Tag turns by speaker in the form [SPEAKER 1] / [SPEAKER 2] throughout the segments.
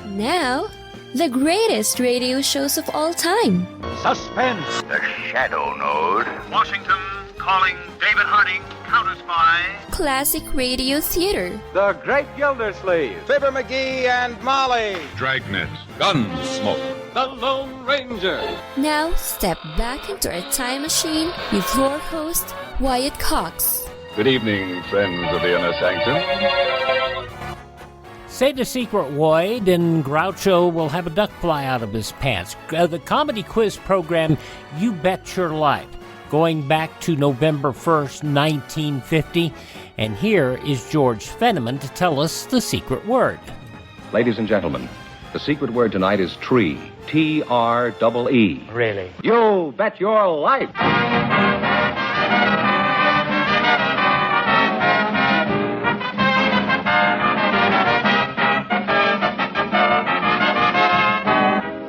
[SPEAKER 1] Now, the greatest radio shows of all time.
[SPEAKER 2] Suspense.
[SPEAKER 3] The Shadow Node.
[SPEAKER 4] Washington calling David Harding, counter-spy.
[SPEAKER 1] Classic radio theater.
[SPEAKER 2] The Great Gildersleeve.
[SPEAKER 5] Fibber McGee and Molly.
[SPEAKER 6] Dragnet. Gunsmoke.
[SPEAKER 2] The Lone Ranger.
[SPEAKER 1] Now, step back into a time machine with your host, Wyatt Cox.
[SPEAKER 6] Good evening, friends of the Inner Sanctum.
[SPEAKER 7] Say the secret word, and Groucho will have a duck fly out of his pants. The comedy quiz program, You Bet Your Life, going back to November 1st, 1950. And here is George Fenneman to tell us the secret word.
[SPEAKER 8] Ladies and gentlemen, the secret word tonight is tree. T-R-E-E.
[SPEAKER 7] Really?
[SPEAKER 8] You bet your life.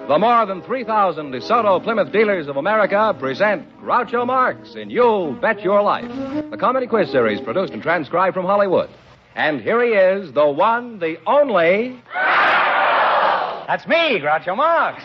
[SPEAKER 8] The more than 3,000 DeSoto Plymouth dealers of America present Groucho Marx in You Bet Your Life, the comedy quiz series produced and transcribed from Hollywood. And here he is, the one, the only...
[SPEAKER 9] That's me, Groucho Marx.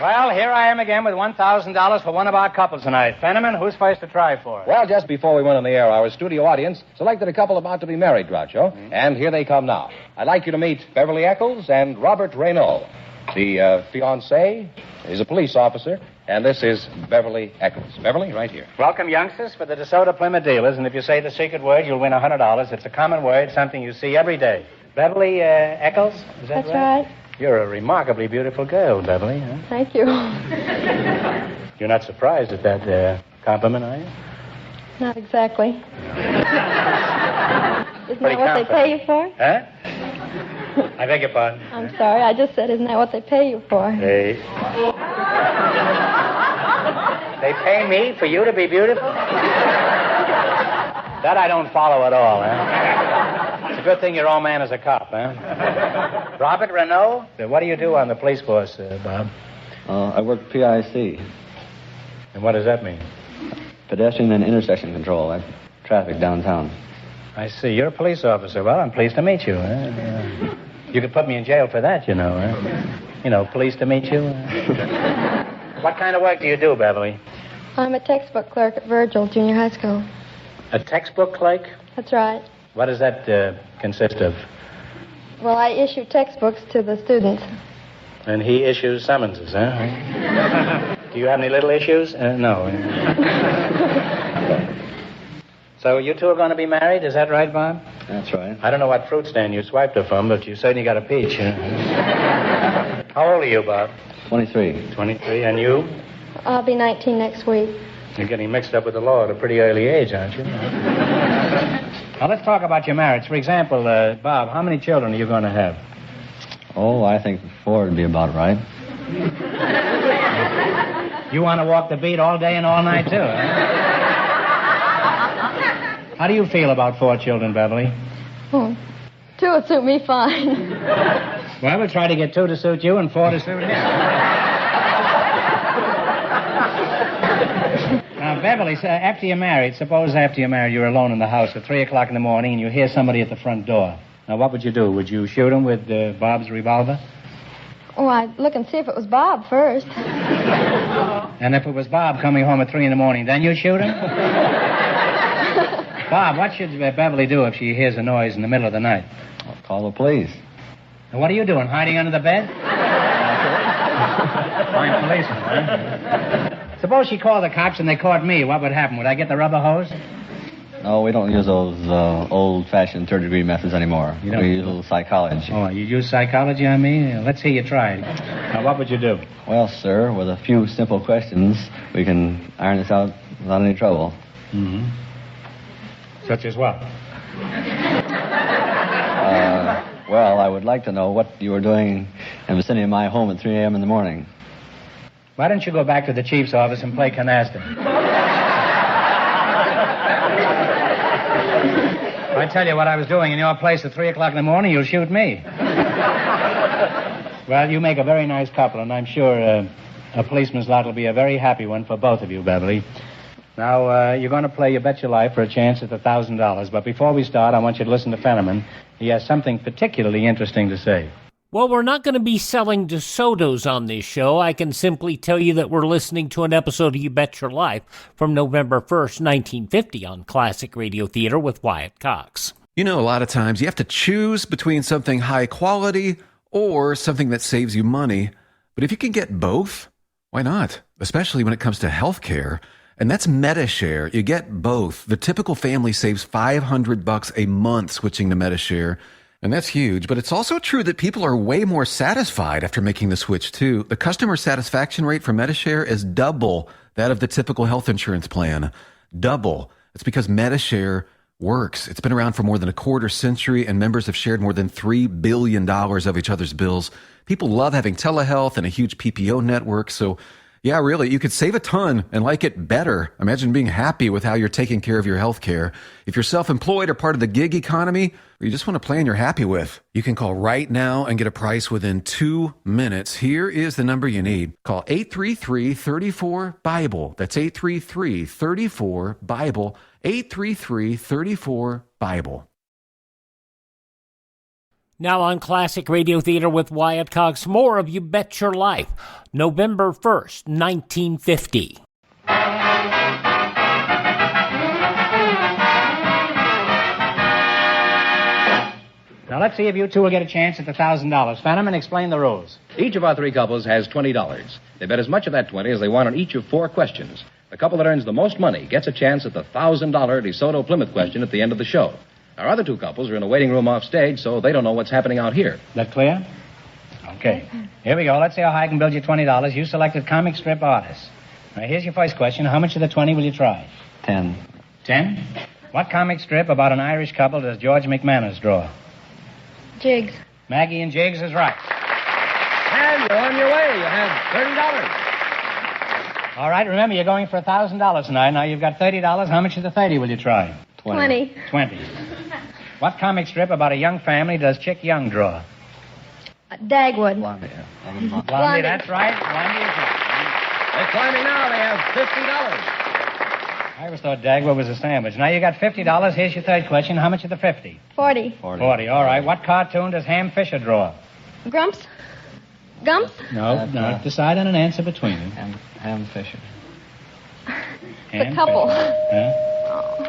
[SPEAKER 9] Well, here I am again with $1,000 for one of our couples tonight. Fenneman, who's first to try for it?
[SPEAKER 8] Well, just before we went on the air, our studio audience selected a couple about to be married, Groucho. And here they come now. I'd like you to meet Beverly Eccles and Robert Reynaud. The fiancé is a police officer, and this is Beverly Eccles. Beverly, right here.
[SPEAKER 9] Welcome, youngsters, for the DeSoto Plymouth dealers. And if you say the secret word, you'll win $100. It's a common word, something you see every day. Beverly Eccles, is that
[SPEAKER 10] That's right.
[SPEAKER 9] You're a remarkably beautiful girl, Beverly. Huh?
[SPEAKER 10] Thank you.
[SPEAKER 9] You're not surprised at that compliment, are you?
[SPEAKER 10] Not exactly. Isn't that what they pay you for?
[SPEAKER 9] Huh? I beg your pardon.
[SPEAKER 10] I'm sorry, I just said, isn't that what they pay you for?
[SPEAKER 9] They pay me for you to be beautiful? That I don't follow at all, huh? It's a good thing your old man is a cop, huh? Robert Reynaud, what do you do on the police force, Bob?
[SPEAKER 11] I work PIC.
[SPEAKER 9] And what does that mean?
[SPEAKER 11] Pedestrian and intersection control. I traffic downtown.
[SPEAKER 9] I see. You're a police officer. Well, I'm pleased to meet you. You could put me in jail for that, you know. You know, pleased to meet you. What kind of work do you do, Beverly?
[SPEAKER 10] I'm a textbook clerk at Virgil Junior High School.
[SPEAKER 9] A textbook clerk?
[SPEAKER 10] That's right.
[SPEAKER 9] What does that consist of?
[SPEAKER 10] Well, I issue textbooks to the students.
[SPEAKER 9] And he issues summonses, huh? Do you have any little issues? No. So you two are going to be married, is that right, Bob?
[SPEAKER 11] That's right.
[SPEAKER 9] I don't know what fruit stand you swiped her from, but you certainly got a peach. How old are you, Bob?
[SPEAKER 11] 23.
[SPEAKER 9] 23, and you?
[SPEAKER 10] I'll be 19 next week.
[SPEAKER 9] You're getting mixed up with the law at a pretty early age, aren't you? Now, let's talk about your marriage. For example, Bob, how many children are you going to have?
[SPEAKER 11] Oh, I think 4 would be about right.
[SPEAKER 9] You want to walk the beat all day and all night, too, huh? How do you feel about 4 children, Beverly?
[SPEAKER 10] Oh, 2 would suit me fine.
[SPEAKER 9] Well, we'll try to get 2 to suit you and 4 to suit him. Now, Beverly, after you're married, suppose after you're married you're alone in the house at 3 o'clock in the morning and you hear somebody at the front door. Now, what would you do? Would you shoot him with Bob's revolver?
[SPEAKER 10] Oh, I'd look and see if it was Bob first.
[SPEAKER 9] And if it was Bob coming home at 3 in the morning, then you'd shoot him? Bob, what should Beverly do if she hears a noise in the middle of the night?
[SPEAKER 11] I'll call the police.
[SPEAKER 9] And what are you doing, hiding under the bed? Fine policeman, huh? Suppose she called the cops and they caught me. What would happen? Would I get the rubber hose?
[SPEAKER 11] No, we don't use those old-fashioned third-degree methods anymore.
[SPEAKER 9] You don't?
[SPEAKER 11] We use a little psychology.
[SPEAKER 9] Oh, you use psychology on me? Let's hear you try it. Now, what would you do?
[SPEAKER 11] Well, sir, with a few simple questions, we can iron this out without any trouble.
[SPEAKER 9] Mm-hmm. Such as what?
[SPEAKER 11] Well, I would like to know what you were doing in the vicinity of my home at 3 a.m. in the morning.
[SPEAKER 9] Why don't you go back to the chief's office and play canasta? If I tell you what I was doing in your place at 3 o'clock in the morning, you'll shoot me. Well, you make a very nice couple, and I'm sure A policeman's lot will be a very happy one for both of you, Beverly. Now, you're going to play You Bet Your Life for a chance at the $1,000. But before we start, I want you to listen to Fenneman. He has something particularly interesting to say.
[SPEAKER 7] Well, we're not going to be selling DeSotos on this show. I can simply tell you that we're listening to an episode of You Bet Your Life from November 1st, 1950 on Classic Radio Theater with Wyatt Cox.
[SPEAKER 12] You know, a lot of times you have to choose between something high quality or something that saves you money. But if you can get both, why not? Especially when it comes to health care. And that's MediShare. You get both. The typical family saves $500 a month switching to MediShare. And that's huge, but it's also true that people are way more satisfied after making the switch, too. The customer satisfaction rate for MediShare is double that of the typical health insurance plan. Double. It's because MediShare works. It's been around for more than a quarter century, and members have shared more than $3 billion of each other's bills. People love having telehealth and a huge PPO network, so yeah, really, you could save a ton and like it better. Imagine being happy with how you're taking care of your health care. If you're self-employed or part of the gig economy, or you just want a plan you're happy with, you can call right now and get a price within 2 minutes. Here is the number you need. Call 833-34-BIBLE. That's 833-34-BIBLE. 833-34-BIBLE.
[SPEAKER 7] Now on Classic Radio Theater with Wyatt Cox, more of You Bet Your Life, November 1st, 1950.
[SPEAKER 9] Now, let's see if you two will get a chance at the $1,000. Fenneman, explain the rules.
[SPEAKER 8] Each of our three couples has $20. They bet as much of that 20 as they want on each of 4 questions. The couple that earns the most money gets a chance at the $1,000 DeSoto Plymouth question at the end of the show. Our other 2 couples are in a waiting room off stage, so they don't know what's happening out here.
[SPEAKER 9] That clear? Okay. Here we go. Let's see how high I can build you $20. You selected comic strip artists. Now, here's your first question. How much of the 20 will you try?
[SPEAKER 11] 10.
[SPEAKER 9] 10? What comic strip about an Irish couple does George McManus draw?
[SPEAKER 10] Jigs.
[SPEAKER 9] Maggie and Jigs is right.
[SPEAKER 8] And you're on your way. You have $30.
[SPEAKER 9] All right, remember, you're going for $1,000 tonight. Now, you've got $30. How much of the 30 will you try?
[SPEAKER 10] 20.
[SPEAKER 9] 20. What comic strip about a young family does Chick Young draw?
[SPEAKER 10] Dagwood.
[SPEAKER 11] Blondie.
[SPEAKER 9] Blondie, that's right. Blondie is right.
[SPEAKER 8] They're climbing now. They have $50.
[SPEAKER 9] I always thought Dagwood was a sandwich. Now you got $50. Here's your third question. How much of the 50?
[SPEAKER 10] 40.
[SPEAKER 9] 40. All right. What cartoon does Ham Fisher draw?
[SPEAKER 10] Grumps? Gumps?
[SPEAKER 9] No. Decide on an answer between them.
[SPEAKER 11] Ham Fisher.
[SPEAKER 10] The couple.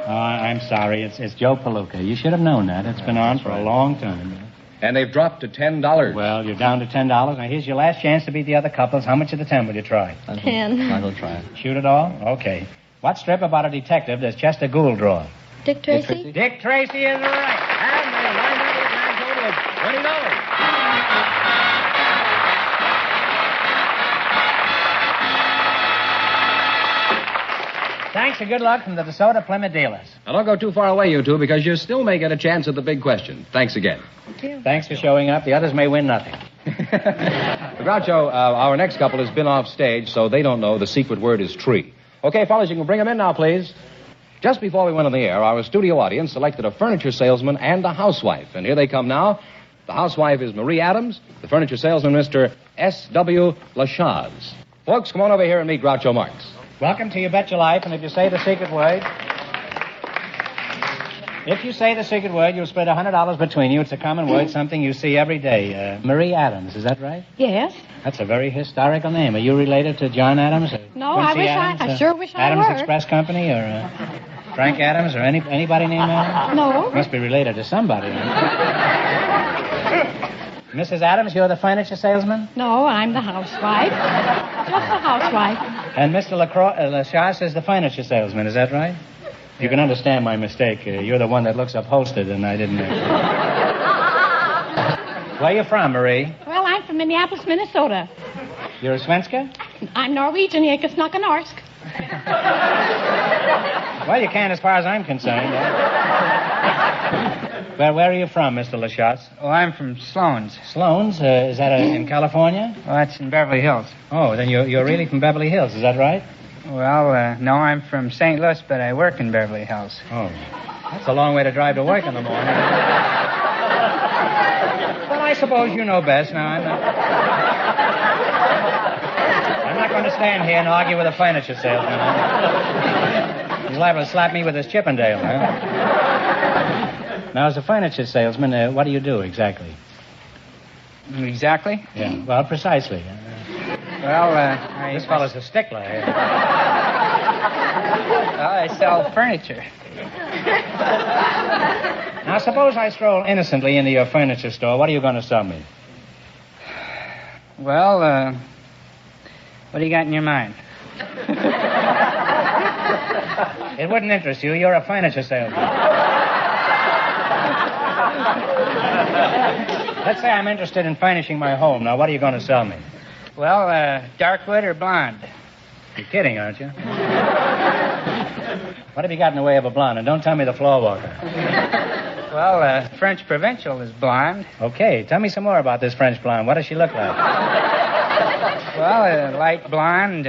[SPEAKER 9] Oh, I'm sorry. It's Joe Palooka. You should have known that. It's been on for a long time.
[SPEAKER 8] And they've dropped to $10.
[SPEAKER 9] Well, you're down to $10. Now, here's your last chance to beat the other couples. How much of the 10 will you try?
[SPEAKER 10] 10.
[SPEAKER 11] I will try it.
[SPEAKER 9] Shoot it all? Okay. What strip about a detective does Chester Gould draw?
[SPEAKER 10] Dick Tracy?
[SPEAKER 9] Dick Tracy is right.
[SPEAKER 8] And they wind up with a grand total of $20.
[SPEAKER 9] Thanks and good luck from the DeSoto Plymouth dealers.
[SPEAKER 8] Now, don't go too far away, you two, because you still may get a chance at the big question. Thanks again.
[SPEAKER 10] Thank you.
[SPEAKER 9] Thanks for showing up. The others may win nothing.
[SPEAKER 8] Groucho, our next couple has been off stage, so they don't know the secret word is tree. Okay, fellas, you can bring them in now, please. Just before we went on the air, our studio audience selected a furniture salesman and a housewife. And here they come now. The housewife is Marie Adams, the furniture salesman, Mr. S.W. Lachaz. Folks, come on over here and meet Groucho Marx.
[SPEAKER 9] Welcome to You Bet Your Life, and if you say the secret word... If you say the secret word, you'll split $100 between you. It's a common word, something you see every day. Marie Adams, is that right?
[SPEAKER 10] Yes.
[SPEAKER 9] That's a very historical name. Are you related to John Adams? Or
[SPEAKER 10] No,
[SPEAKER 9] Quincy
[SPEAKER 10] I
[SPEAKER 9] Adams,
[SPEAKER 10] I sure wish I
[SPEAKER 9] Adams
[SPEAKER 10] were.
[SPEAKER 9] Express Company, or Frank Adams, or anybody named Adams?
[SPEAKER 10] No.
[SPEAKER 9] Must be related to somebody. Mrs. Adams, you're the furniture salesman?
[SPEAKER 10] No, I'm the housewife. Just the housewife.
[SPEAKER 9] And Mr. Lachaz is the furniture salesman, is that right? You can understand my mistake. You're the one that looks upholstered, and I didn't... Where are you from, Marie?
[SPEAKER 10] Well, I'm from Minneapolis, Minnesota.
[SPEAKER 9] You're a Svenska?
[SPEAKER 10] I'm Norwegian, jeg kan snakke norsk.
[SPEAKER 9] Well, you can as far as I'm concerned. Where are you from, Mr. Lachaz?
[SPEAKER 13] Oh, I'm from Sloan's.
[SPEAKER 9] Sloan's? Is that in California?
[SPEAKER 13] Oh, that's in Beverly Hills.
[SPEAKER 9] Oh, then you're really from Beverly Hills, is that right?
[SPEAKER 13] Well, no, I'm from St. Louis, but I work in Beverly Hills.
[SPEAKER 9] Oh, that's a long way to drive to work in the morning. But I suppose you know best. Now, I'm not going to stand here and argue with a furniture salesman. Huh? He's liable to slap me with his Chippendale. Huh? Now, as a furniture salesman, what do you do exactly?
[SPEAKER 13] Exactly?
[SPEAKER 9] Yeah, well, precisely. This fellow's a stickler here.
[SPEAKER 13] I sell furniture.
[SPEAKER 9] Now, suppose I stroll innocently into your furniture store. What are you going to sell me?
[SPEAKER 13] Well, what do you got in your mind?
[SPEAKER 9] It wouldn't interest you. You're a furniture salesman. Let's say I'm interested in furnishing my home. Now, what are you going to sell me?
[SPEAKER 13] Well, dark wood or blonde?
[SPEAKER 9] You're kidding, aren't you? What have you got in the way of a blonde? And don't tell me the floor walker.
[SPEAKER 13] Well, French provincial is blonde.
[SPEAKER 9] Okay, tell me some more about this French blonde. What does she look like?
[SPEAKER 13] Well, light blonde,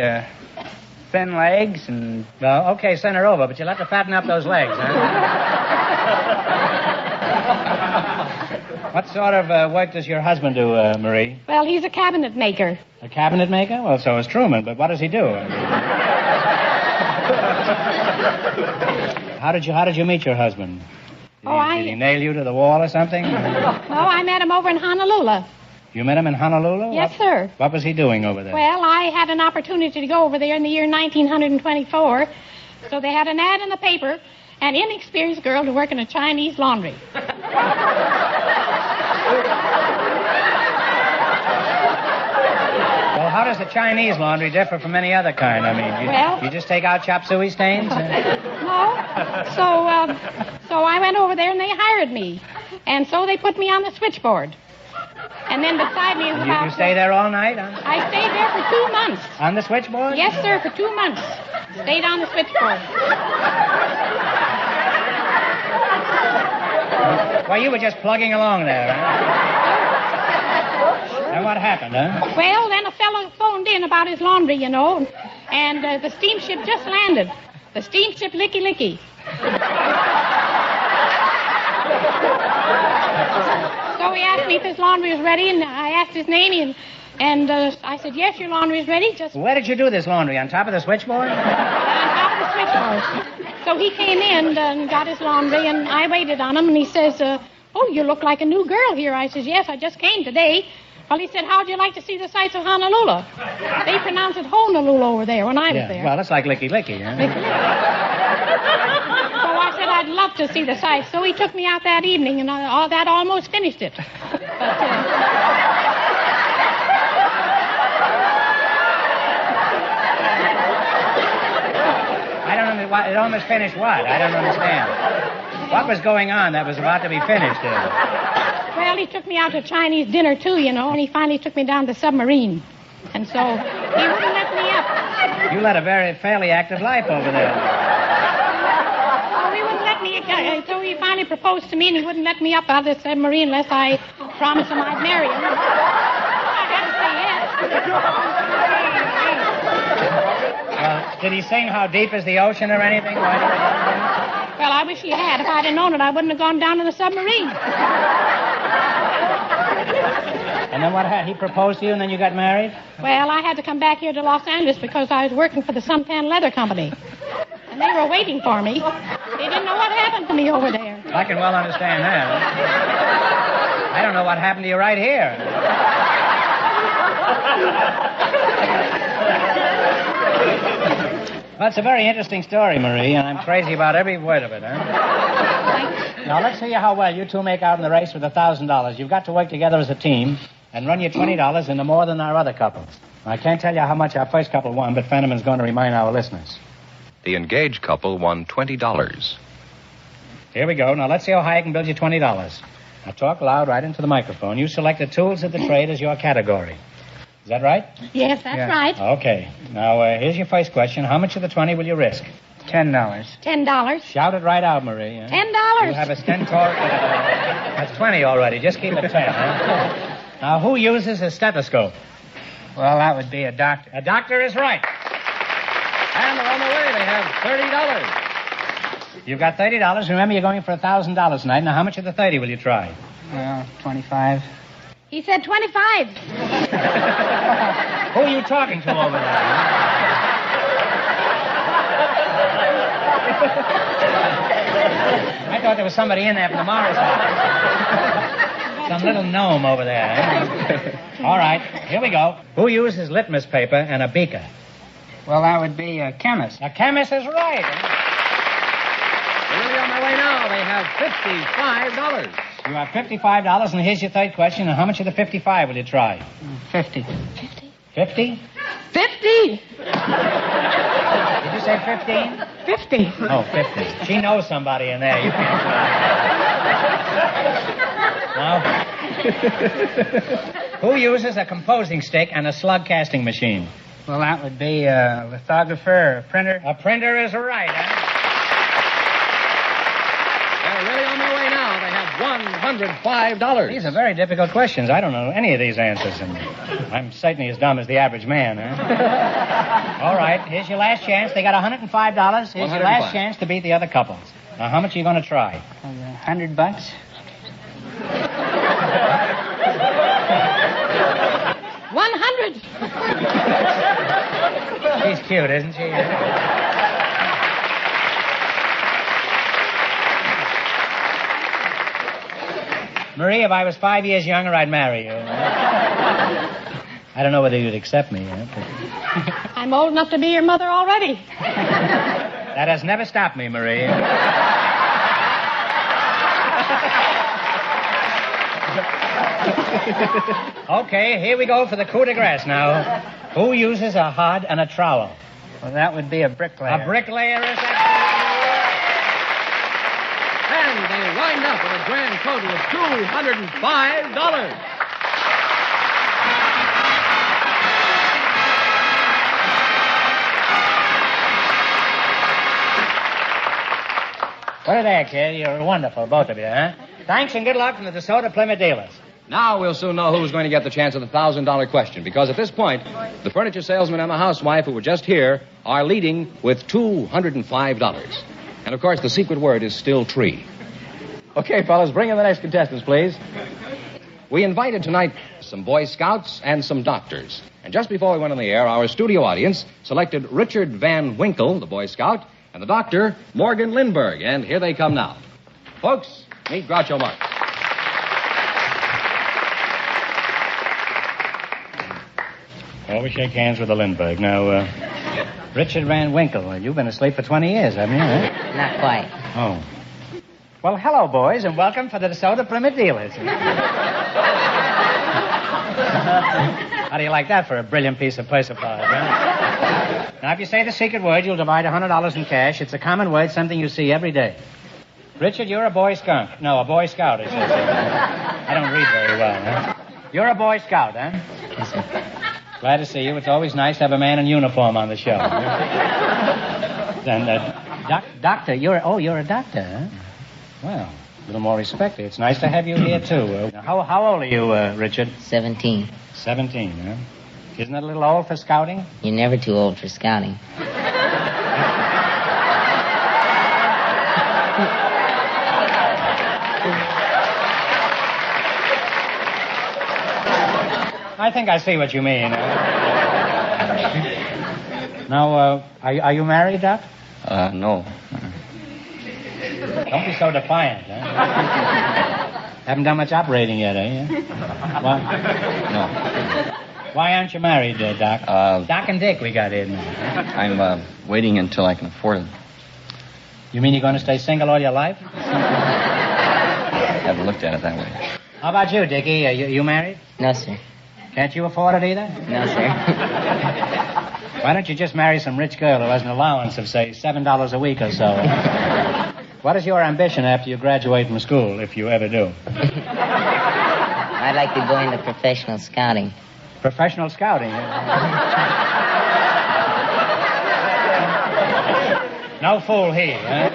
[SPEAKER 13] thin legs, and...
[SPEAKER 9] Well, okay, send her over, but you'll have to fatten up those legs, huh? What sort of work does your husband do, Marie?
[SPEAKER 14] Well, he's a cabinet maker.
[SPEAKER 9] A cabinet maker? Well, so is Truman, but what does he do? How did you meet your husband? Did he nail you to the wall or something?
[SPEAKER 14] No, I met him over in Honolulu.
[SPEAKER 9] You met him in Honolulu?
[SPEAKER 14] Yes, sir.
[SPEAKER 9] What was he doing over there?
[SPEAKER 14] Well, I had an opportunity to go over there in the year 1924. So they had an ad in the paper, an inexperienced girl to work in a Chinese laundry.
[SPEAKER 9] Well, how does the Chinese laundry differ from any other kind? I mean, you just take out chop suey stains?
[SPEAKER 14] No. So I went over there and they hired me. And so they put me on the switchboard. And then beside me was about...
[SPEAKER 9] You stay there all night? Huh?
[SPEAKER 14] I stayed there for 2 months.
[SPEAKER 9] On the switchboard?
[SPEAKER 14] Yes, sir, for 2 months. Stayed on the switchboard.
[SPEAKER 9] Well, you were just plugging along there, huh? And what happened, huh?
[SPEAKER 14] Well, then a fellow phoned in about his laundry, you know, and the steamship just landed. The steamship Licky Licky. So he asked me if his laundry was ready, and I asked his name, and I said, yes, your laundry is ready. Just
[SPEAKER 9] Where did you do this laundry? On top of the switchboard?
[SPEAKER 14] On top of the switchboard. So he came in and got his laundry, and I waited on him, and he says, oh, you look like a new girl here. I says, yes, I just came today. Well, he said, how'd you like to see the sights of Honolulu? They pronounce it Honolulu over there when I was there.
[SPEAKER 9] Well, that's like Licky Licky, huh?
[SPEAKER 14] So I said, I'd love to see the sights. So he took me out that evening, and that almost finished it. But,
[SPEAKER 9] I don't understand. It almost finished what? I don't understand. What was going on that was about to be finished here?
[SPEAKER 14] Well, he took me out to Chinese dinner, too, you know, and he finally took me down to the submarine. And so he wouldn't let me up.
[SPEAKER 9] You led a fairly active life over there.
[SPEAKER 14] Oh, he wouldn't let me. So he finally proposed to me, and he wouldn't let me up out of the submarine unless I promised him I'd marry him. I had to say yes.
[SPEAKER 9] Did he sing How Deep is the Ocean or anything?
[SPEAKER 14] Well, I wish he had. If I'd have known it, I wouldn't have gone down to the submarine.
[SPEAKER 9] And then what happened? He proposed to you and then you got married?
[SPEAKER 14] Well, I had to come back here to Los Angeles because I was working for the Suntan Leather Company. And they were waiting for me. They didn't know what happened to me over there.
[SPEAKER 9] I can well understand that. I don't know what happened to you right here. Well, it's a very interesting story, Marie, and I'm crazy about every word of it, huh? Now, let's see how well you two make out in the race with $1,000. You've got to work together as a team and run your $20 into more than our other couples. I can't tell you how much our first couple won, but Fenneman's going to remind our listeners.
[SPEAKER 15] The engaged couple won $20.
[SPEAKER 9] Here we go. Now, let's see how high I can build you $20. Now, talk loud right into the microphone. You selected tools of the trade as your category. Is that right?
[SPEAKER 14] Yes, that's right.
[SPEAKER 9] Okay. Now, here's your first question. How much of the 20 will you risk?
[SPEAKER 13] $10.
[SPEAKER 14] $10.
[SPEAKER 9] Shout it right out, Marie.
[SPEAKER 14] $10.
[SPEAKER 9] You have a stentor. That's 20 already. Just keep it 10. Huh? Now, who uses a stethoscope?
[SPEAKER 13] Well, that would be a doctor.
[SPEAKER 9] A doctor is right. And they're on the way. They have $30. You've got $30. Remember, you're going for $1,000 tonight. Now, how much of the 30 will you try?
[SPEAKER 13] Well, 25.
[SPEAKER 14] He said 25.
[SPEAKER 9] Who are you talking to over there? I thought there was somebody in there from the Morris house. Some little gnome over there. Eh? All right, here we go. Who uses litmus paper and a beaker?
[SPEAKER 13] Well, that would be a chemist.
[SPEAKER 9] A chemist is right.
[SPEAKER 8] Really on my way now. They have $55.
[SPEAKER 9] You have $55, and here's your third question. And how much of the 55 will you try?
[SPEAKER 13] 50.
[SPEAKER 9] 50?
[SPEAKER 14] 50.
[SPEAKER 9] Did you say 15?
[SPEAKER 14] 50.
[SPEAKER 9] Oh, 50. She knows somebody in there. You can't try. Now, who uses a composing stick and a slug casting machine?
[SPEAKER 13] Well, that would be a lithographer, a printer.
[SPEAKER 9] A printer is right, huh?
[SPEAKER 8] They're really on their way now. They have $105.
[SPEAKER 9] These are very difficult questions. I don't know any of these answers, and I'm certainly as dumb as the average man, huh? All right, here's your last chance. They got $105. Here's your last chance to beat the other couples. Now, how much are you going to try?
[SPEAKER 13] $100.
[SPEAKER 14] $100.
[SPEAKER 9] She's cute, isn't she? Marie, if I was 5 years younger, I'd marry you. I don't know whether you'd accept me.
[SPEAKER 14] I'm old enough to be your mother already.
[SPEAKER 9] That has never stopped me, Marie. Okay, here we go for the coup de grace now. Who uses a hod and a trowel?
[SPEAKER 13] Well, that would be a bricklayer.
[SPEAKER 9] A bricklayer is
[SPEAKER 8] And they wind up with a grand total of $205.
[SPEAKER 9] What are they, kid? You're wonderful, both of you, huh? Thanks and good luck from the DeSoto Plymouth dealers.
[SPEAKER 8] Now we'll soon know who's going to get the chance at the $1,000 question, because at this point, the furniture salesman and the housewife who were just here are leading with $205. And, of course, the secret word is still tree. Okay, fellas, bring in the next contestants, please. We invited tonight some Boy Scouts and some doctors. And just before we went on the air, our studio audience selected Richard Van Winkle, the Boy Scout, and the doctor, Morgan Lindbergh. And here they come now. Folks, meet Groucho Marx.
[SPEAKER 9] Well, we shake hands with the Lindbergh. Now, Richard Van Winkle, you've been asleep for 20 years, haven't you? Huh?
[SPEAKER 16] Not quite.
[SPEAKER 9] Oh. Well, hello, boys, and welcome for the DeSoto Plymouth dealers. How do you like that for a brilliant piece of persiflage, huh? Now, if you say the secret word, you'll divide $100 in cash. It's a common word, something you see every day. Richard, you're a Boy Skunk. No, a Boy Scout, it says. I don't read very well, huh? You're a Boy Scout, huh?
[SPEAKER 16] Yes, sir.
[SPEAKER 9] Glad to see you. It's always nice to have a man in uniform on the show. And, doctor, you're a doctor, huh? Well, a little more respect. It's nice to have you here, too. How old are you, Richard?
[SPEAKER 16] 17.
[SPEAKER 9] 17, huh? Isn't that a little old for scouting?
[SPEAKER 16] You're never too old for scouting.
[SPEAKER 9] I think I see what you mean. Now, are you married, Doc?
[SPEAKER 11] No.
[SPEAKER 9] Don't be so defiant, huh? Haven't done much operating yet, eh? What?
[SPEAKER 11] No.
[SPEAKER 9] Why aren't you married, Doc? Doc and Dick we got in there.
[SPEAKER 11] I'm waiting until I can afford it.
[SPEAKER 9] You mean you're going to stay single all your life?
[SPEAKER 11] I haven't looked at it that way.
[SPEAKER 9] How about you, Dickie? You married?
[SPEAKER 16] No, sir.
[SPEAKER 9] Can't you afford it either?
[SPEAKER 16] No, sir.
[SPEAKER 9] Why don't you just marry some rich girl who has an allowance of, say, $7 a week or so? What is your ambition after you graduate from school, if you ever do?
[SPEAKER 16] I'd like to go into professional scouting.
[SPEAKER 9] Professional scouting? No fool he, huh?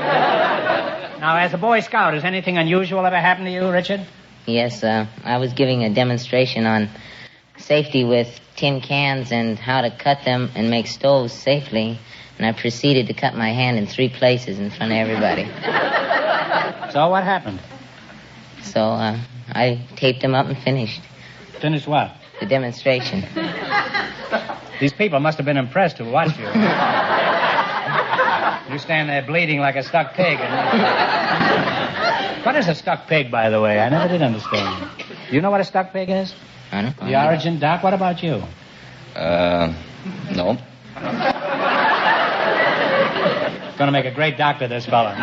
[SPEAKER 9] Now, as a Boy Scout, has anything unusual ever happened to you, Richard?
[SPEAKER 16] Yes, I was giving a demonstration on safety with tin cans and how to cut them and make stoves safely, and I proceeded to cut my hand in 3 places in front of everybody.
[SPEAKER 9] So what happened?
[SPEAKER 16] So I taped them up and finished.
[SPEAKER 9] Finished what?
[SPEAKER 16] The demonstration.
[SPEAKER 9] These people must have been impressed who watched you. You stand there bleeding like a stuck pig. What is a stuck pig, by the way? I never did understand. Do you know what a stuck pig is?
[SPEAKER 16] I don't know.
[SPEAKER 9] The origin, Doc? What about you?
[SPEAKER 11] No.
[SPEAKER 9] Going to make a great doctor, this fella.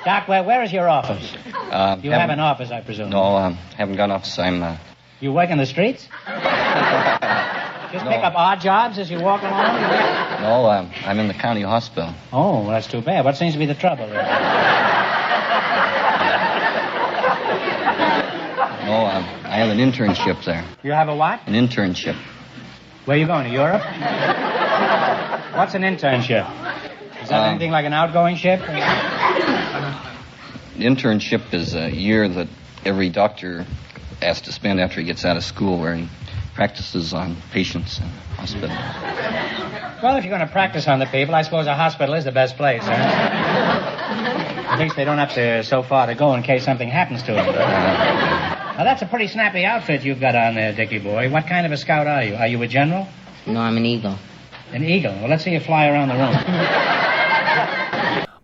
[SPEAKER 9] Doc, where is your office? You have an office, I presume.
[SPEAKER 11] No, haven't got an office.
[SPEAKER 9] You work in the streets? Just pick up odd jobs as you walk along?
[SPEAKER 11] No, I'm in the county hospital.
[SPEAKER 9] Oh, well, that's too bad. What seems to be the trouble there?
[SPEAKER 11] No, I have an internship there.
[SPEAKER 9] You have a what?
[SPEAKER 11] An internship.
[SPEAKER 9] Where are you going, to Europe? What's an internship? Is that anything like an outgoing ship?
[SPEAKER 11] Internship is a year that every doctor has to spend after he gets out of school, where he practices on patients in the hospital.
[SPEAKER 9] Well, if you're going to practice on the people, I suppose a hospital is the best place, huh? At least they don't have to so far to go in case something happens to them. Now, that's a pretty snappy outfit you've got on there, Dickie boy. What kind of a scout are you? Are you a general?
[SPEAKER 16] No, I'm an eagle.
[SPEAKER 9] An eagle? Well, let's see you fly around the room.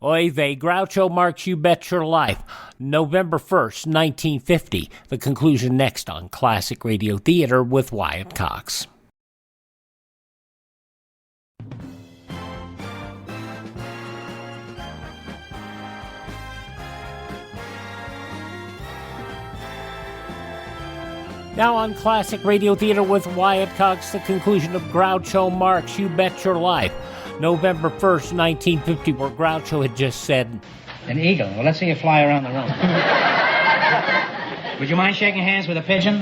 [SPEAKER 7] Oy vey, Groucho Marx, You Bet Your Life. November 1st, 1950. The conclusion next on Classic Radio Theater with Wyatt Cox. Now on Classic Radio Theater with Wyatt Cox, the conclusion of Groucho Marx, You Bet Your Life. November 1st, 1950, where Groucho had just said,
[SPEAKER 9] an eagle. Well, let's see you fly around the room. Would you mind shaking hands with a pigeon?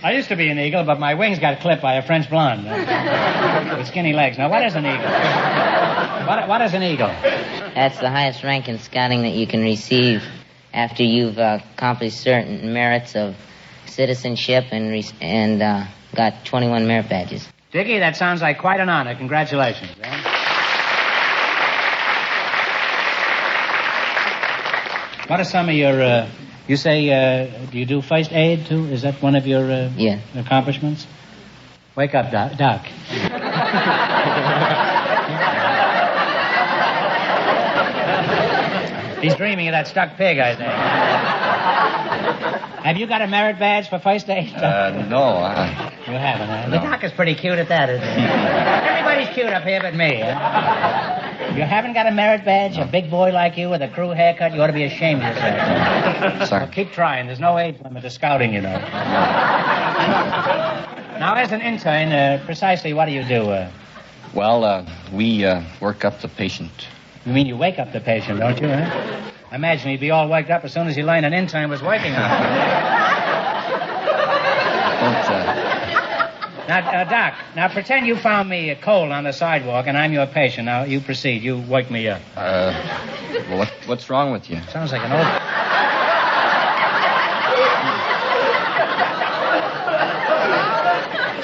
[SPEAKER 9] I used to be an eagle, but my wings got clipped by a French blonde with skinny legs. Now, what is an eagle? What is an eagle?
[SPEAKER 16] That's the highest rank in scouting that you can receive after you've accomplished certain merits of citizenship and got 21 merit badges.
[SPEAKER 9] Dickie, that sounds like quite an honor. Congratulations. What are some of your, you say, do you do first aid, too? Is that one of your accomplishments? Wake up, Doc. He's dreaming of that stuck pig, I think. Have you got a merit badge for first aid?
[SPEAKER 11] No.
[SPEAKER 9] You haven't, huh? No. The doc is pretty cute at that, isn't he? Everybody's cute up here but me, huh? You haven't got a merit badge? A big boy like you with a crew haircut? You ought to be ashamed of yourself.
[SPEAKER 11] Sorry.
[SPEAKER 9] Well, keep trying. There's no age limit to scouting, you know. Now, as an intern, precisely what do you do?
[SPEAKER 11] Well, we work up the patient.
[SPEAKER 9] You mean you wake up the patient, don't you, huh? I imagine he'd be all waked up as soon as he learned an intern was working on him. Now, Doc, now pretend you found me cold on the sidewalk and I'm your patient. Now, you proceed. You wake me up.
[SPEAKER 11] Well, what's wrong with you?
[SPEAKER 9] Sounds like an old...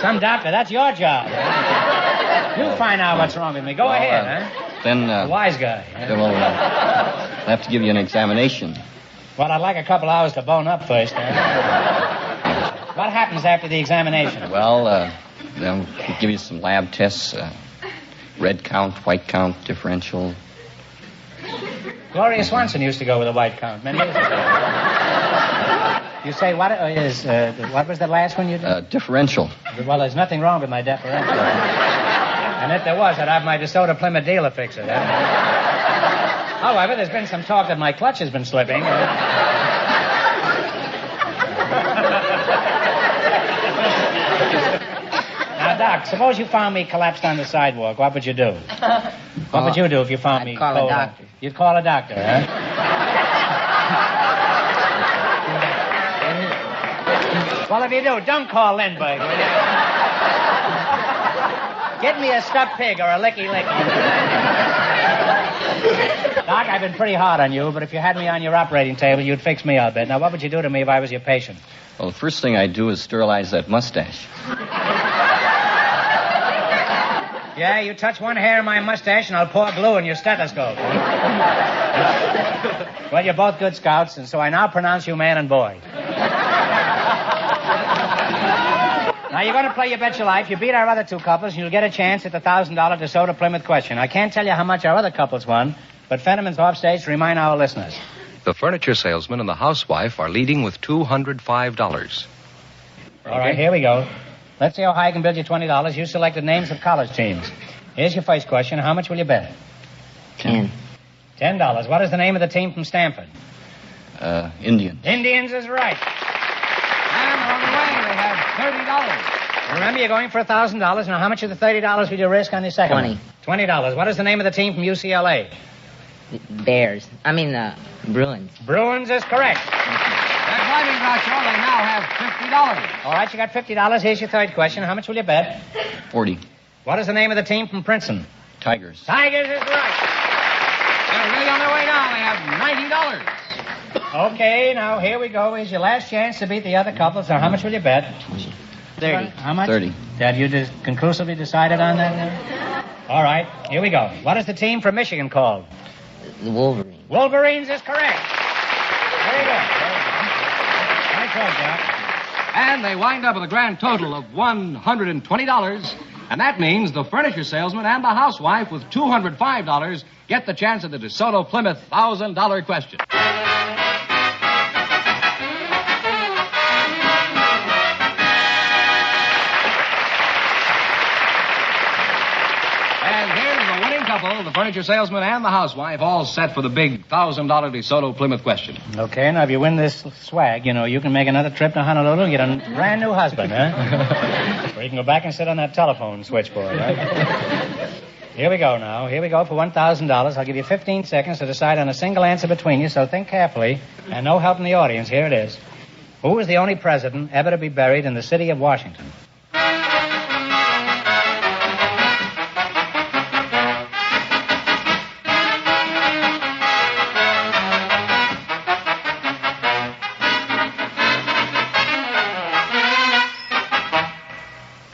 [SPEAKER 9] Some doctor, that's your job. You find out what's wrong with me. Go ahead, huh?
[SPEAKER 11] Then,
[SPEAKER 9] a wise guy.
[SPEAKER 11] We'll have to give you an examination.
[SPEAKER 9] Well, I'd like a couple hours to bone up first, huh? What happens after the examination?
[SPEAKER 11] Well, they'll give you some lab tests. Red count, white count, differential.
[SPEAKER 9] Gloria Swanson used to go with a white count many years ago. You say what was the last one you did?
[SPEAKER 11] Differential.
[SPEAKER 9] Well, there's nothing wrong with my differential. And if there was, I'd have my DeSoto Plymouth dealer fix it. However, there's been some talk that my clutch has been slipping. Now, Doc, suppose you found me collapsed on the sidewalk. What would you do? What would you do if you found me?
[SPEAKER 16] I'd call a doctor.
[SPEAKER 9] You'd call a doctor, huh? Well, if you do, don't call Lindbergh, will you? Get me a stuck pig or a licky-licky. Doc, I've been pretty hard on you, but if you had me on your operating table, you'd fix me up a bit. Now, what would you do to me if I was your patient?
[SPEAKER 11] Well, the first thing I'd do is sterilize that mustache.
[SPEAKER 9] Yeah, you touch one hair of my mustache and I'll pour glue in your stethoscope. Well, you're both good scouts, and so I now pronounce you man and boy. Now, you're going to play You Bet Your Life. You beat our other two couples, and you'll get a chance at the $1,000 DeSoto Plymouth question. I can't tell you how much our other couples won, but Fenneman's off stage to remind our listeners.
[SPEAKER 15] The furniture salesman and the housewife are leading with $205.
[SPEAKER 9] All right, here we go. Let's see how high I can build you $20. You selected names of college teams. Here's your first question. How much will you bet?
[SPEAKER 16] $10.
[SPEAKER 9] $10. What is the name of the team from Stanford?
[SPEAKER 11] Indians.
[SPEAKER 9] Indians is right. And on the way, they have $30. Remember, you're going for $1,000. Now, how much of the $30 will you risk on the second one? $20. What is the name of the team from UCLA?
[SPEAKER 16] Bears. Bruins.
[SPEAKER 9] Bruins is correct.
[SPEAKER 5] They're climbing, Groucho. They now have $50.
[SPEAKER 9] All right, you got $50. Here's your third question. How much will you bet?
[SPEAKER 11] 40.
[SPEAKER 9] What is the name of the team from Princeton?
[SPEAKER 11] Tigers.
[SPEAKER 9] Tigers is right.
[SPEAKER 5] They're really on their way now. They have $90.
[SPEAKER 9] Okay, now here we go. Here's your last chance to beat the other couple. So how much will you bet?
[SPEAKER 16] 30.
[SPEAKER 9] How much?
[SPEAKER 11] 30.
[SPEAKER 9] Have you conclusively decided on that? All right, here we go. What is the team from Michigan called?
[SPEAKER 16] The Wolverines.
[SPEAKER 9] Wolverines is correct. Very good. Nice job, Jack.
[SPEAKER 5] And they wind up with a grand total of $120. And that means the furniture salesman and the housewife with $205 get the chance at the DeSoto Plymouth $1,000 question. And here's the winning couple, the furniture salesman and the housewife, all set for the big $1,000 DeSoto Plymouth question.
[SPEAKER 9] Okay, now if you win this swag, you can make another trip to Honolulu and get a brand new husband, huh? Or you can go back and sit on that telephone switchboard, right? Here we go now. Here we go for $1,000. I'll give you 15 seconds to decide on a single answer between you, so think carefully. And no help in the audience. Here it is. Who was the only president ever to be buried in the city of Washington?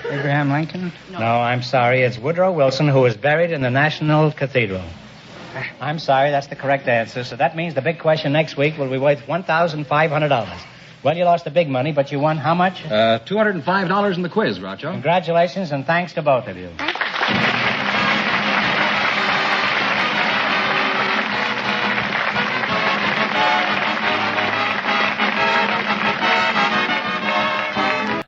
[SPEAKER 13] Abraham Lincoln?
[SPEAKER 9] No, I'm sorry. It's Woodrow Wilson, who was buried in the National Cathedral. I'm sorry, that's the correct answer. So that means the big question next week will be worth $1,500. Well, you lost the big money, but you won how much?
[SPEAKER 5] $205 in the quiz, Groucho.
[SPEAKER 9] Congratulations, and thanks to both of you.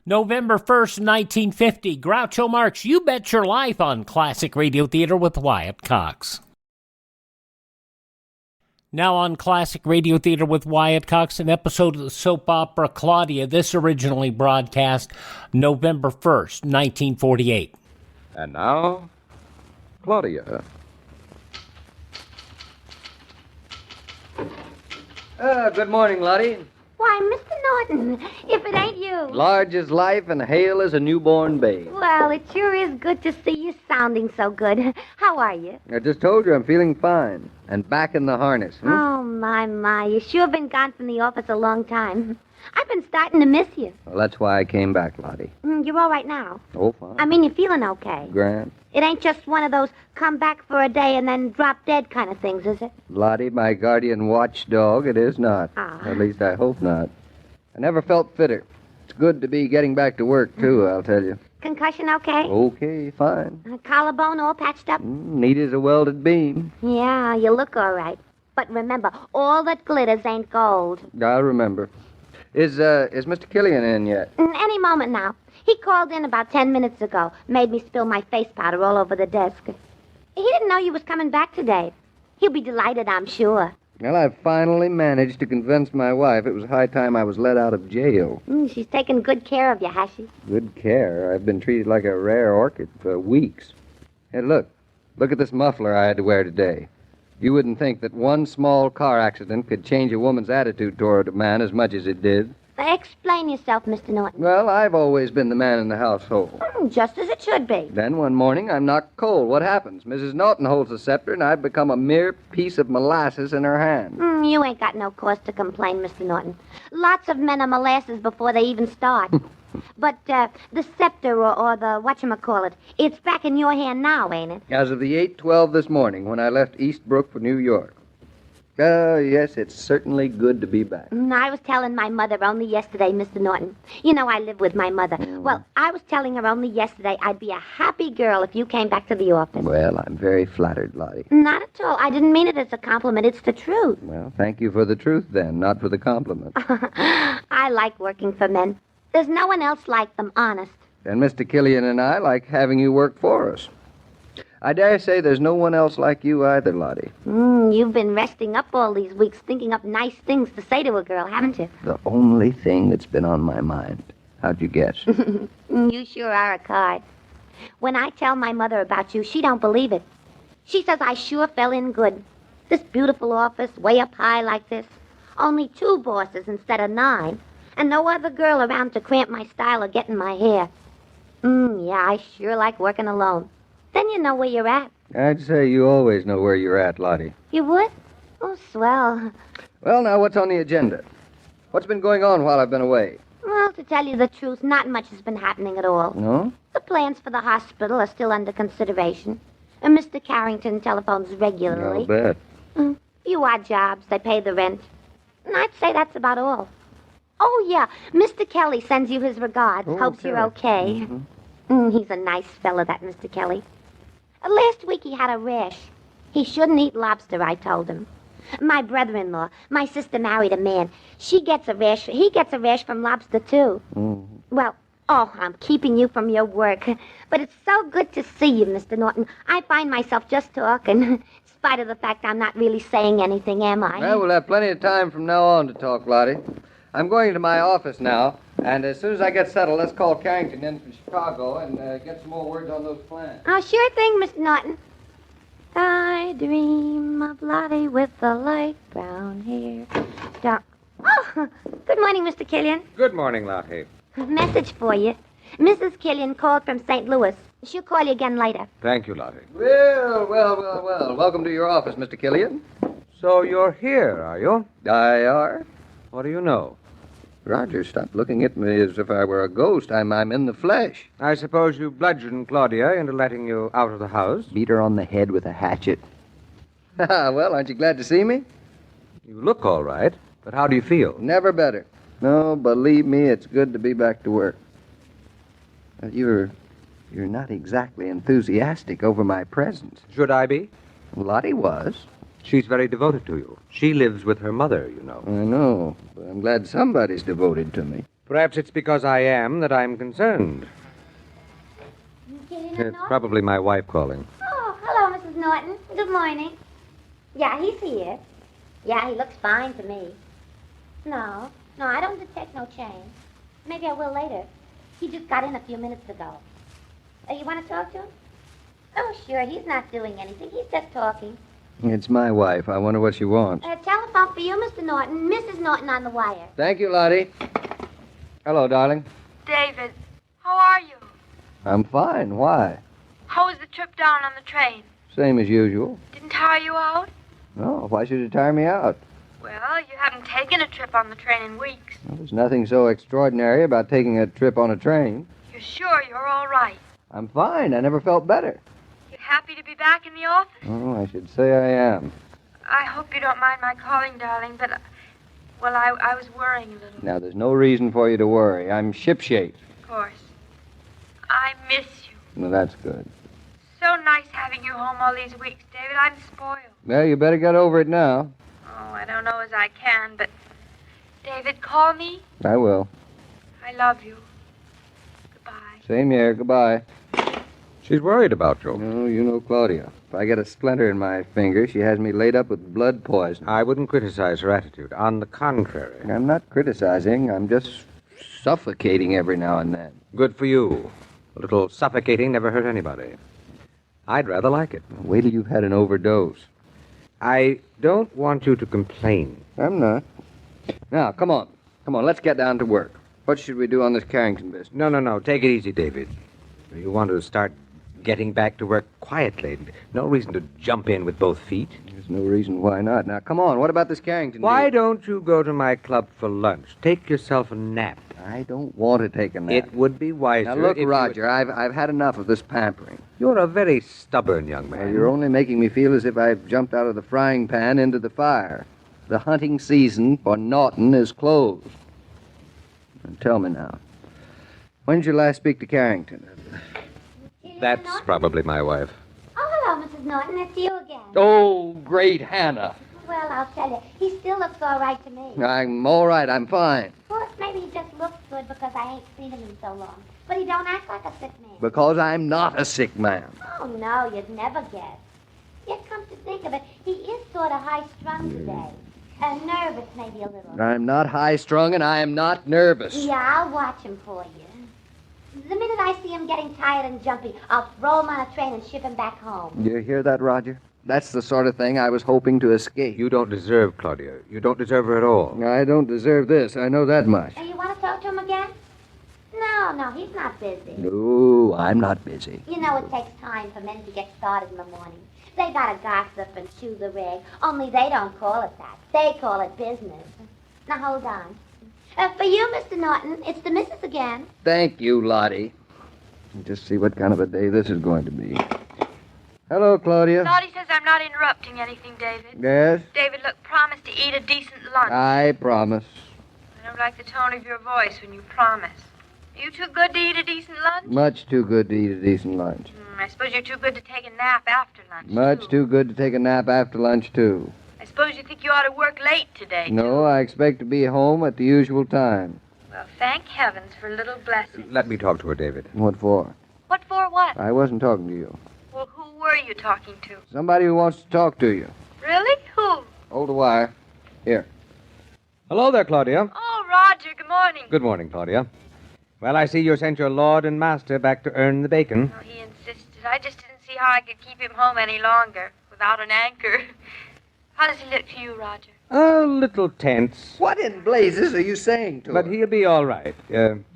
[SPEAKER 7] November 1st, 1950, Groucho Marx, You Bet Your Life on Classic Radio Theater with Wyatt Cox. Now on Classic Radio Theater with Wyatt Cox, an episode of the soap opera Claudia. This originally broadcast November 1st, 1948.
[SPEAKER 6] And now, Claudia.
[SPEAKER 17] Good morning, Lottie.
[SPEAKER 18] Why, Mr. Norton, if it ain't you.
[SPEAKER 17] Large as life and hale as a newborn babe.
[SPEAKER 18] Well, it sure is good to see you sounding so good. How are you?
[SPEAKER 17] I just told you I'm feeling fine. And back in the harness.
[SPEAKER 18] Oh, my. You sure been gone from the office a long time. I've been starting to miss you.
[SPEAKER 17] Well, that's why I came back, Lottie.
[SPEAKER 18] You're all right now.
[SPEAKER 17] Oh, fine.
[SPEAKER 18] I mean, you're feeling okay.
[SPEAKER 17] Grand.
[SPEAKER 18] It ain't just one of those come back for a day and then drop dead kind of things, is it?
[SPEAKER 17] Lottie, my guardian watchdog, it is not. At least I hope not. I never felt fitter. It's good to be getting back to work, too, I'll tell you.
[SPEAKER 18] Concussion okay?
[SPEAKER 17] Okay, fine.
[SPEAKER 18] Collarbone all patched up?
[SPEAKER 17] Neat as a welded beam.
[SPEAKER 18] Yeah, you look all right. But remember, all that glitters ain't gold.
[SPEAKER 17] I'll remember. Is Mr. Killian in yet?
[SPEAKER 18] Any moment now. He called in about 10 minutes ago. Made me spill my face powder all over the desk. He didn't know you was coming back today. He'll be delighted, I'm sure.
[SPEAKER 17] Well, I finally managed to convince my wife it was high time I was let out of jail.
[SPEAKER 18] She's taken good care of you, has she?
[SPEAKER 17] Good care. I've been treated like a rare orchid for weeks. Hey, look. Look at this muffler I had to wear today. You wouldn't think that one small car accident could change a woman's attitude toward a man as much as it did.
[SPEAKER 18] Explain yourself, Mr. Norton.
[SPEAKER 17] Well, I've always been the man in the household.
[SPEAKER 18] Just as it should be.
[SPEAKER 17] Then one morning I'm knocked cold. What happens? Mrs. Norton holds the scepter, and I've become a mere piece of molasses in her hand.
[SPEAKER 18] You ain't got no cause to complain, Mr. Norton. Lots of men are molasses before they even start. But the scepter or the whatchamacallit, it's back in your hand now, ain't it?
[SPEAKER 17] As of the 8:12 this morning when I left Eastbrook for New York. Yes, it's certainly good to be back.
[SPEAKER 18] I was telling my mother only yesterday, Mr. Norton. You know I live with my mother. Well, I was telling her only yesterday I'd be a happy girl if you came back to the office.
[SPEAKER 17] Well, I'm very flattered, Lottie.
[SPEAKER 18] Not at all. I didn't mean it as a compliment. It's the truth.
[SPEAKER 17] Well, thank you for the truth, then, not for the compliment.
[SPEAKER 18] I like working for men. There's no one else like them, honest.
[SPEAKER 17] And Mr. Killian and I like having you work for us. I dare say there's no one else like you either, Lottie.
[SPEAKER 18] You've been resting up all these weeks thinking up nice things to say to a girl, haven't you?
[SPEAKER 17] The only thing that's been on my mind. How'd you guess?
[SPEAKER 18] You sure are a card. When I tell my mother about you, she don't believe it. She says I sure fell in good. This beautiful office, way up high like this. Only 2 bosses instead of 9. And no other girl around to cramp my style or get in my hair. Yeah, I sure like working alone. Then you know where you're at.
[SPEAKER 17] I'd say you always know where you're at, Lottie.
[SPEAKER 18] You would? Oh, swell.
[SPEAKER 17] Well, now, what's on the agenda? What's been going on while I've been away?
[SPEAKER 18] Well, to tell you the truth, not much has been happening at all.
[SPEAKER 17] No?
[SPEAKER 18] The plans for the hospital are still under consideration. And Mr. Carrington telephones regularly.
[SPEAKER 17] I'll bet.
[SPEAKER 18] Few odd jobs. They pay the rent. And I'd say that's about all. Oh, yeah. Mr. Kelly sends you his regards. Hopes you're okay. He's a nice fella, that Mr. Kelly. Last week he had a rash. He shouldn't eat lobster, I told him. My brother-in-law, my sister married a man. She gets a rash. He gets a rash from lobster, too. Well, I'm keeping you from your work. But it's so good to see you, Mr. Norton. I find myself just talking, in spite of the fact I'm not really saying anything, am I?
[SPEAKER 17] Well, we'll have plenty of time from now on to talk, Lottie. I'm going to my office now, and as soon as I get settled, let's call Carrington in from Chicago and get some more words on those plans.
[SPEAKER 18] Oh, sure thing, Mr. Norton. I dream of Lottie with the light brown hair. Oh, good morning, Mr. Killian.
[SPEAKER 2] Good morning, Lottie.
[SPEAKER 18] Message for you. Mrs. Killian called from St. Louis. She'll call you again later.
[SPEAKER 2] Thank you, Lottie.
[SPEAKER 17] Well. Welcome to your office, Mr. Killian.
[SPEAKER 2] So you're here, are you?
[SPEAKER 17] I are.
[SPEAKER 2] What do you know?
[SPEAKER 17] Roger, stop looking at me as if I were a ghost. I'm in the flesh.
[SPEAKER 2] I suppose you bludgeoned Claudia into letting you out of the house?
[SPEAKER 17] Beat her on the head with a hatchet. Well, aren't you glad to see me?
[SPEAKER 2] You look all right, but how do you feel?
[SPEAKER 17] Never better. No, believe me, it's good to be back to work. You're not exactly enthusiastic over my presence.
[SPEAKER 2] Should I be?
[SPEAKER 17] Lottie was.
[SPEAKER 2] She's very devoted to you. She lives with her mother, you know.
[SPEAKER 17] I know, but I'm glad somebody's devoted to me.
[SPEAKER 2] Perhaps it's because I am that I'm concerned. It's probably my wife calling.
[SPEAKER 18] Oh, hello, Mrs. Norton. Good morning. Yeah, he's here. Yeah, he looks fine to me. No, I don't detect no change. Maybe I will later. He just got in a few minutes ago. You want to talk to him? Oh, sure, he's not doing anything. He's just talking.
[SPEAKER 17] It's my wife. I wonder what she wants.
[SPEAKER 18] Telephone for you, Mr. Norton. Mrs. Norton on the wire.
[SPEAKER 17] Thank you, Lottie. Hello, darling.
[SPEAKER 19] David, how are you?
[SPEAKER 17] I'm fine. Why?
[SPEAKER 19] How was the trip down on the train?
[SPEAKER 17] Same as usual.
[SPEAKER 19] Didn't tire you out?
[SPEAKER 17] No, why should it tire me out?
[SPEAKER 19] Well, you haven't taken a trip on the train in weeks.
[SPEAKER 17] Well, there's nothing so extraordinary about taking a trip on a train.
[SPEAKER 19] You're sure you're all right?
[SPEAKER 17] I'm fine. I never felt better.
[SPEAKER 19] You happy to be back in the office?
[SPEAKER 17] Oh, I should say I am.
[SPEAKER 19] I hope you don't mind my calling, darling, but, I was worrying a little.
[SPEAKER 17] Now, there's no reason for you to worry. I'm shipshape.
[SPEAKER 19] Of course. I miss you.
[SPEAKER 17] Well, that's good.
[SPEAKER 19] So nice having you home all these weeks, David. I'm spoiled.
[SPEAKER 17] Well, you better get over it now.
[SPEAKER 19] Oh, I don't know as I can, but... David, call me.
[SPEAKER 17] I will.
[SPEAKER 19] I love you. Goodbye.
[SPEAKER 17] Same here. Goodbye.
[SPEAKER 2] She's worried about you.
[SPEAKER 17] Oh, you know Claudia. If I get a splinter in my finger, she has me laid up with blood poison.
[SPEAKER 2] I wouldn't criticize her attitude. On the contrary.
[SPEAKER 17] I'm not criticizing. I'm just suffocating every now and then.
[SPEAKER 2] Good for you. A little suffocating never hurt anybody. I'd rather like it.
[SPEAKER 17] Wait till you've had an overdose.
[SPEAKER 2] I don't want you to complain.
[SPEAKER 17] I'm not. Now, come on. Let's get down to work. What should we do on this Carrington business?
[SPEAKER 2] No. Take it easy, David. You want to start getting back to work quietly. No reason to jump in with both feet.
[SPEAKER 17] There's no reason why not. Now, come on, what about this Carrington
[SPEAKER 2] Why
[SPEAKER 17] deal?
[SPEAKER 2] don't you go to my club for lunch? Take yourself a nap.
[SPEAKER 17] I don't want to take a nap.
[SPEAKER 2] It would be wiser.
[SPEAKER 17] Now, look,
[SPEAKER 2] if
[SPEAKER 17] Roger, I've had enough of this pampering.
[SPEAKER 2] You're a very stubborn young man.
[SPEAKER 17] Well, you're only making me feel as if I've jumped out of the frying pan into the fire. The hunting season for Norton is closed. And tell me now, when did you last speak to Carrington?
[SPEAKER 2] That's probably my wife.
[SPEAKER 18] Oh, hello, Mrs. Norton. It's you again.
[SPEAKER 17] Oh, great Hannah.
[SPEAKER 18] Well, I'll tell you, he still looks all right to me.
[SPEAKER 17] I'm all right. I'm fine.
[SPEAKER 18] Of course, maybe he just looks good because I ain't seen him in so long. But he don't act like a sick man.
[SPEAKER 17] Because I'm not a sick man.
[SPEAKER 18] Oh, no, you'd never guess. Yet, come to think of it, he is sort of high-strung today. And nervous, maybe a little.
[SPEAKER 17] I'm not high-strung, and I am not nervous.
[SPEAKER 18] Yeah, I'll watch him for you. The minute I see him getting tired and jumpy, I'll throw him on a train and ship him back home.
[SPEAKER 17] You hear that, Roger? That's the sort of thing I was hoping to escape.
[SPEAKER 2] You don't deserve Claudia. You don't deserve her at all.
[SPEAKER 17] I don't deserve this. I know that much.
[SPEAKER 18] You want to talk to him again? No, he's not busy.
[SPEAKER 17] No, I'm not busy.
[SPEAKER 18] You know, it takes time for men to get started in the morning. They gotta gossip and chew the rag, only they don't call it that. They call it business. Now, hold on. For you, Mr. Norton, it's the missus again.
[SPEAKER 17] Thank you, Lottie. Just see what kind of a day this is going to be. Hello, Claudia.
[SPEAKER 19] Lottie says I'm not interrupting anything, David.
[SPEAKER 17] Yes?
[SPEAKER 19] David, look, promise to eat a decent lunch.
[SPEAKER 17] I promise.
[SPEAKER 19] I don't like the tone of your voice when you promise. Are you too good to eat a decent lunch?
[SPEAKER 17] Much too good to eat a decent lunch.
[SPEAKER 19] I suppose you're too good to take a nap after lunch.
[SPEAKER 17] Much too good to take a nap after lunch, too.
[SPEAKER 19] I suppose you think you ought to work late today.
[SPEAKER 17] No, I expect to be home at the usual time.
[SPEAKER 19] Well, thank heavens for little blessings.
[SPEAKER 2] Let me talk to her, David.
[SPEAKER 17] What for?
[SPEAKER 19] What for what?
[SPEAKER 17] I wasn't talking to you.
[SPEAKER 19] Well, who were you talking to?
[SPEAKER 17] Somebody who wants to talk to you.
[SPEAKER 19] Really? Who?
[SPEAKER 17] Hold the wire. Here.
[SPEAKER 2] Hello there, Claudia.
[SPEAKER 19] Oh, Roger, good morning.
[SPEAKER 2] Good morning, Claudia. Well, I see you sent your lord and master back to earn the bacon.
[SPEAKER 19] Oh, he insisted. I just didn't see how I could keep him home any longer without an anchor. How does he look to you, Roger?
[SPEAKER 2] A little tense.
[SPEAKER 17] What in blazes are you saying to
[SPEAKER 2] But
[SPEAKER 17] her?
[SPEAKER 2] he'll be all right,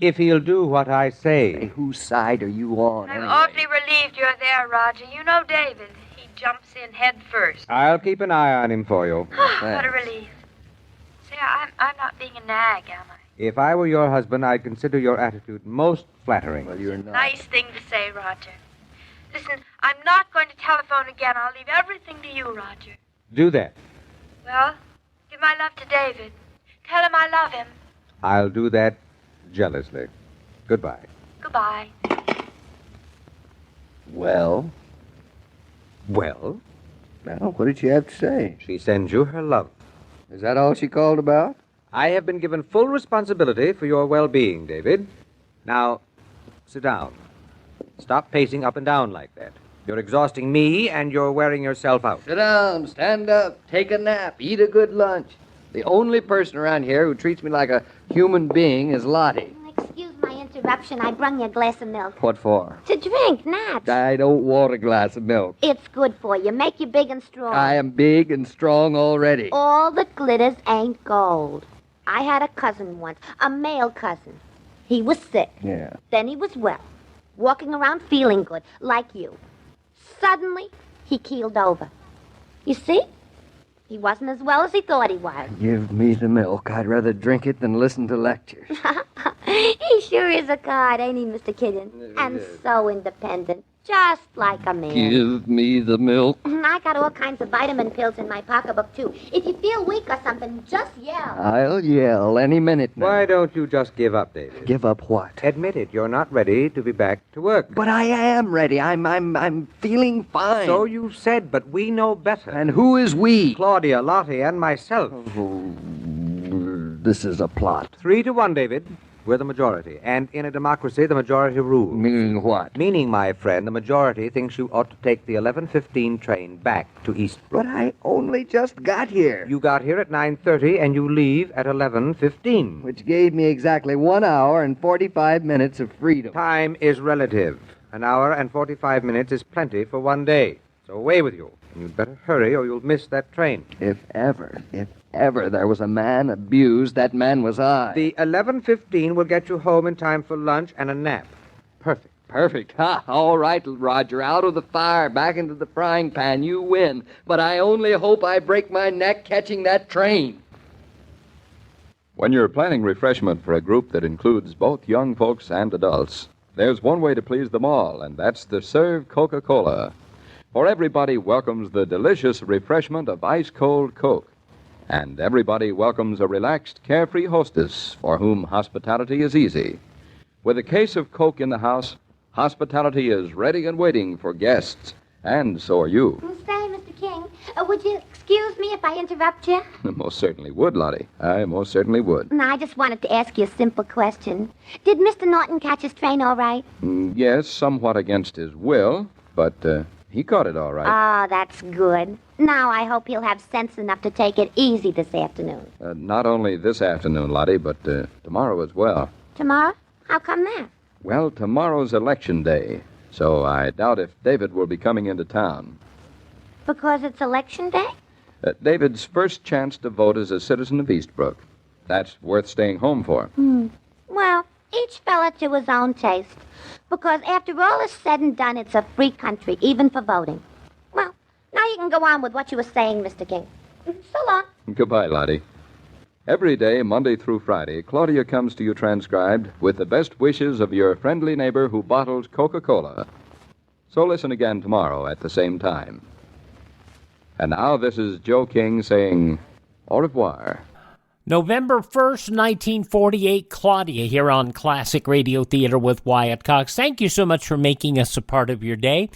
[SPEAKER 2] if he'll do what I say.
[SPEAKER 17] Hey, whose side are you on,
[SPEAKER 19] I'm
[SPEAKER 17] anyway?
[SPEAKER 19] awfully relieved you're there, Roger. You know David. He jumps in head first.
[SPEAKER 2] I'll keep an eye on him for you.
[SPEAKER 19] What a relief. Say, I'm not being a nag, am I?
[SPEAKER 2] If I were your husband, I'd consider your attitude most flattering.
[SPEAKER 17] Well, you're not.
[SPEAKER 19] Nice thing to say, Roger. Listen, I'm not going to telephone again. I'll leave everything to you, Roger.
[SPEAKER 2] Do that.
[SPEAKER 19] Well, give my love to David. Tell him I love him.
[SPEAKER 2] I'll do that jealously. Goodbye.
[SPEAKER 19] Goodbye.
[SPEAKER 17] Well?
[SPEAKER 2] Well?
[SPEAKER 17] Well, what did she have to say?
[SPEAKER 2] She sends you her love.
[SPEAKER 17] Is that all she called about?
[SPEAKER 2] I have been given full responsibility for your well-being, David. Now, sit down. Stop pacing up and down like that. You're exhausting me, and you're wearing yourself out.
[SPEAKER 17] Sit down, stand up, take a nap, eat a good lunch. The only person around here who treats me like a human being is Lottie.
[SPEAKER 18] Excuse my interruption. I brung you a glass of milk.
[SPEAKER 17] What for?
[SPEAKER 18] To drink, Nat.
[SPEAKER 17] I don't want a glass of milk.
[SPEAKER 18] It's good for you. Make you big and strong.
[SPEAKER 17] I am big and strong already.
[SPEAKER 18] All that glitters ain't gold. I had a cousin once, a male cousin. He was sick.
[SPEAKER 17] Yeah.
[SPEAKER 18] Then he was well, walking around feeling good, like you. Suddenly, he keeled over. You see? He wasn't as well as he thought he was.
[SPEAKER 17] Give me the milk. I'd rather drink it than listen to lectures.
[SPEAKER 18] He sure is a card, ain't he, Mr. Kidden? And so independent, just like a man.
[SPEAKER 17] Give me the milk.
[SPEAKER 18] I got all kinds of vitamin pills in my pocketbook, too. If you feel weak or something, just yell.
[SPEAKER 17] I'll yell any minute now.
[SPEAKER 2] Why don't you just give up, David?
[SPEAKER 17] Give up what?
[SPEAKER 2] Admit it. You're not ready to be back to work.
[SPEAKER 17] But I am ready. I'm feeling fine.
[SPEAKER 2] So you said, but we know better.
[SPEAKER 17] And who is we?
[SPEAKER 2] Claudia, Lottie, and myself.
[SPEAKER 17] Oh, this is a plot.
[SPEAKER 2] 3-1, David. We're the majority. And in a democracy, the majority rules.
[SPEAKER 17] Meaning what?
[SPEAKER 2] Meaning, my friend, the majority thinks you ought to take the 11:15 train back to Eastbrook.
[SPEAKER 17] But I only just got here.
[SPEAKER 2] You got here at 9:30 and you leave at 11:15.
[SPEAKER 17] Which gave me exactly 1 hour and 45 minutes of freedom.
[SPEAKER 2] Time is relative. An hour and 45 minutes is plenty for one day. So away with you. And you'd better hurry or you'll miss that train.
[SPEAKER 17] If ever there was a man abused, that man was I.
[SPEAKER 2] The 11:15 will get you home in time for lunch and a nap. Perfect.
[SPEAKER 17] Perfect. Ha, all right, Roger. Out of the fire, back into the frying pan. You win. But I only hope I break my neck catching that train.
[SPEAKER 6] When you're planning refreshment for a group that includes both young folks and adults, there's one way to please them all, and that's to serve Coca-Cola. For everybody welcomes the delicious refreshment of ice-cold Coke. And everybody welcomes a relaxed, carefree hostess for whom hospitality is easy. With a case of Coke in the house, hospitality is ready and waiting for guests, and so are you.
[SPEAKER 18] Say, Mr. King, would you excuse me if I interrupt you?
[SPEAKER 6] Most certainly would, Lottie. I most certainly would.
[SPEAKER 18] No, I just wanted to ask you a simple question. Did Mr. Norton catch his train all right?
[SPEAKER 6] Yes, somewhat against his will, but he caught it all right.
[SPEAKER 18] Oh, that's good. Now I hope he'll have sense enough to take it easy this afternoon.
[SPEAKER 6] Not only this afternoon, Lottie, but tomorrow as well.
[SPEAKER 18] Tomorrow? How come that?
[SPEAKER 6] Well, tomorrow's election day, so I doubt if David will be coming into town.
[SPEAKER 18] Because it's election day?
[SPEAKER 6] David's first chance to vote as a citizen of Eastbrook. That's worth staying home for.
[SPEAKER 18] Well, each fella to his own taste. Because after all is said and done, it's a free country, even for voting. Well, now you can go on with what you were saying, Mr. King. So long.
[SPEAKER 6] Goodbye, Lottie. Every day, Monday through Friday, Claudia comes to you transcribed with the best wishes of your friendly neighbor who bottles Coca-Cola. So listen again tomorrow at the same time. And now this is Joe King saying au revoir.
[SPEAKER 7] November 1st, 1948, Claudia here on Classic Radio Theater with Wyatt Cox. Thank you so much for making us a part of your day.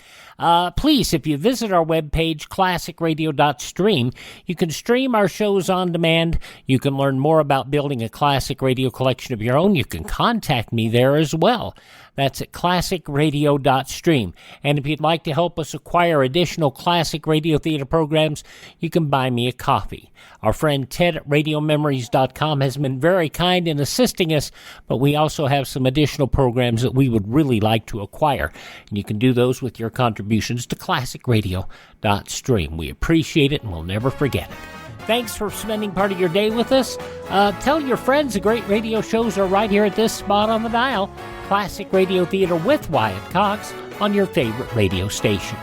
[SPEAKER 7] Please, if you visit our webpage, classicradio.stream, you can stream our shows on demand. You can learn more about building a classic radio collection of your own. You can contact me there as well. That's at classicradio.stream. And if you'd like to help us acquire additional Classic Radio Theater programs, you can buy me a coffee. Our friend Ted at RadioMemories.com has been very kind in assisting us, but we also have some additional programs that we would really like to acquire. And you can do those with your contributions to classicradio.stream. We appreciate it and we'll never forget it. Thanks for spending part of your day with us. Tell your friends the great radio shows are right here at this spot on the dial. Classic Radio Theater with Wyatt Cox on your favorite radio station.